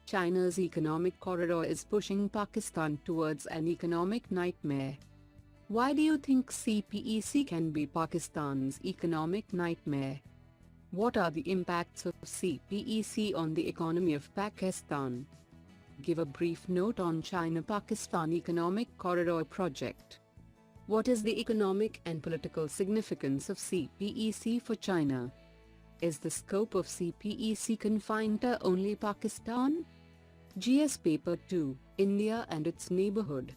China's economic corridor is pushing Pakistan towards an economic nightmare. Why do you think CPEC can be Pakistan's economic nightmare? What are the impacts of CPEC on the economy of Pakistan? Give a brief note on China-Pakistan Economic Corridor project. What is the economic and political significance of CPEC for China? Is the scope of CPEC confined to only Pakistan? GS Paper 2, India and its neighbourhood.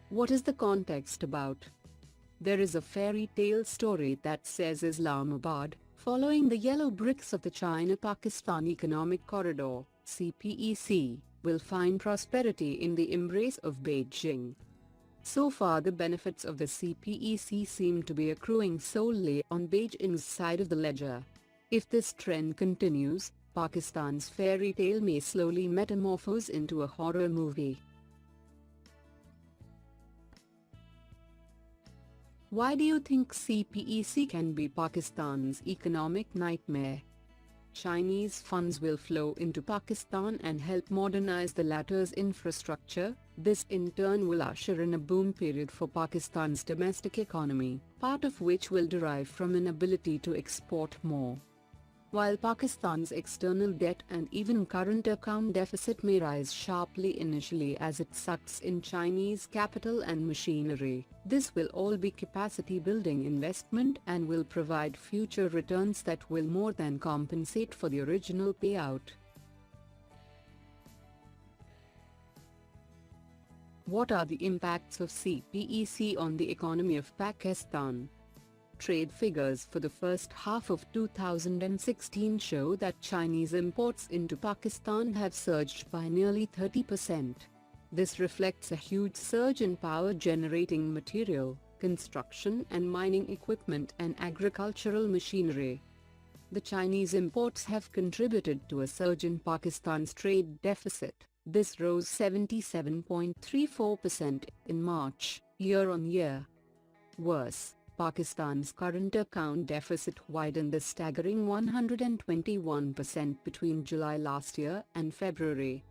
What is the context about? There is a fairy tale story that says Islamabad, following the yellow bricks of the China-Pakistan Economic Corridor, CPEC, will find prosperity in the embrace of Beijing. So far the benefits of the CPEC seem to be accruing solely on Beijing's side of the ledger. If this trend continues, Pakistan's fairy tale may slowly metamorphose into a horror movie. Why do you think CPEC can be Pakistan's economic nightmare? Chinese funds will flow into Pakistan and help modernize the latter's infrastructure. This in turn will usher in a boom period for Pakistan's domestic economy, part of which will derive from an ability to export more. While Pakistan's external debt and even current account deficit may rise sharply initially as it sucks in Chinese capital and machinery, this will all be capacity-building investment and will provide future returns that will more than compensate for the original payout. What are the impacts of CPEC on the economy of Pakistan? Trade figures for the first half of 2016 show that Chinese imports into Pakistan have surged by nearly 30%. This reflects a huge surge in power-generating material, construction and mining equipment and agricultural machinery. The Chinese imports have contributed to a surge in Pakistan's trade deficit. This rose 77.34% in March, year-on-year. Worse, Pakistan's current account deficit widened a staggering 121% between July last year and February.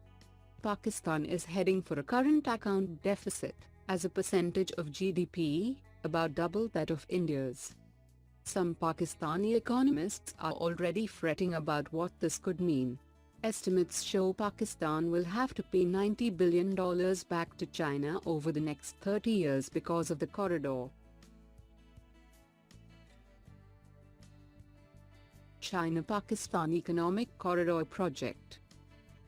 Pakistan is heading for a current account deficit, as a percentage of GDP, about double that of India's. Some Pakistani economists are already fretting about what this could mean. Estimates show Pakistan will have to pay $90 billion back to China over the next 30 years because of the corridor. China-Pakistan Economic Corridor Project.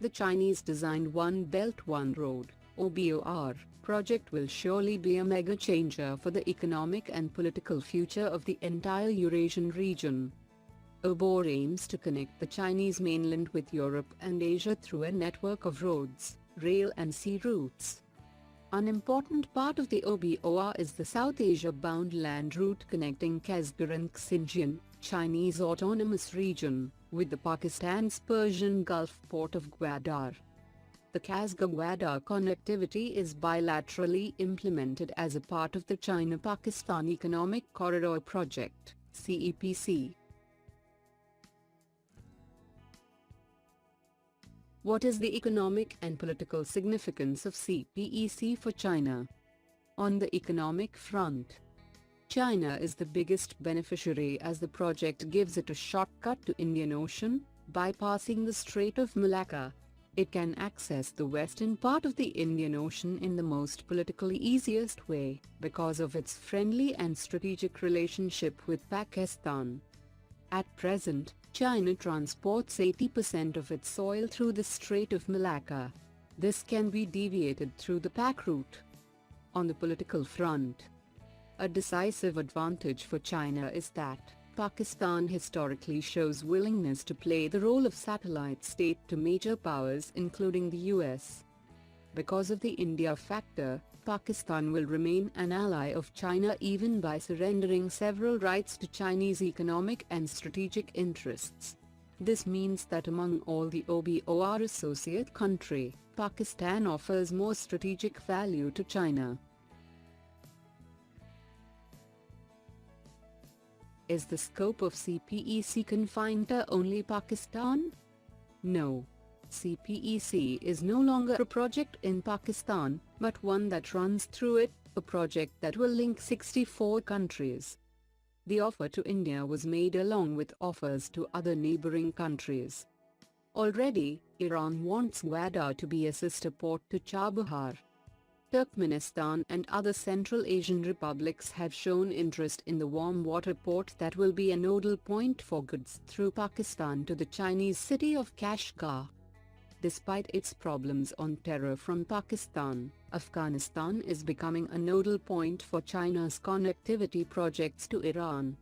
The Chinese-designed One Belt One Road (OBOR) project will surely be a mega-changer for the economic and political future of the entire Eurasian region. OBOR aims to connect the Chinese mainland with Europe and Asia through a network of roads, rail and sea routes. An important part of the OBOR is the South Asia-bound land route connecting Kashgar and Xinjiang, Chinese Autonomous Region, with the Pakistan's Persian Gulf port of Gwadar. The Kashgar-Gwadar connectivity is bilaterally implemented as a part of the China-Pakistan Economic Corridor Project, CEPC. What is the economic and political significance of CPEC for China? On the economic front, China is the biggest beneficiary as the project gives it a shortcut to Indian Ocean, bypassing the Strait of Malacca. It can access the western part of the Indian Ocean in the most politically easiest way, because of its friendly and strategic relationship with Pakistan. At present, China transports 80% of its oil through the Strait of Malacca. This can be deviated through the PAC route. On the political front, a decisive advantage for China is that Pakistan historically shows willingness to play the role of satellite state to major powers including the US. Because of the India factor, Pakistan will remain an ally of China even by surrendering several rights to Chinese economic and strategic interests. This means that among all the OBOR associate country, Pakistan offers more strategic value to China. Is the scope of CPEC confined to only Pakistan? No. CPEC is no longer a project in Pakistan, but one that runs through it, a project that will link 64 countries. The offer to India was made along with offers to other neighboring countries. Already, Iran wants Gwadar to be a sister port to Chabahar. Turkmenistan and other Central Asian republics have shown interest in the warm water port that will be a nodal point for goods through Pakistan to the Chinese city of Kashgar. Despite its problems on terror from Pakistan, Afghanistan is becoming a nodal point for China's connectivity projects to Iran.